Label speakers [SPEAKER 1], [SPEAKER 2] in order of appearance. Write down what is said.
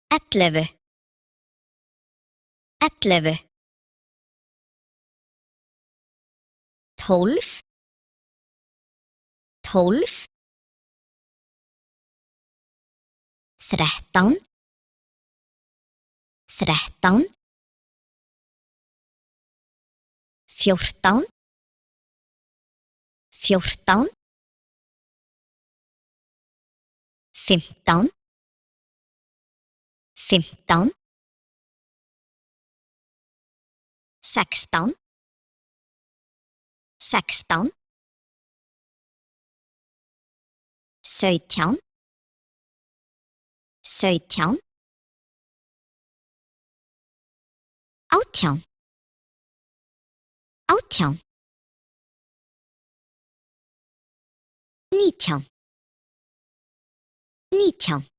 [SPEAKER 1] 11 11 12 12 13 13 14 14 15 15 16 16 17 17 18 18 19 19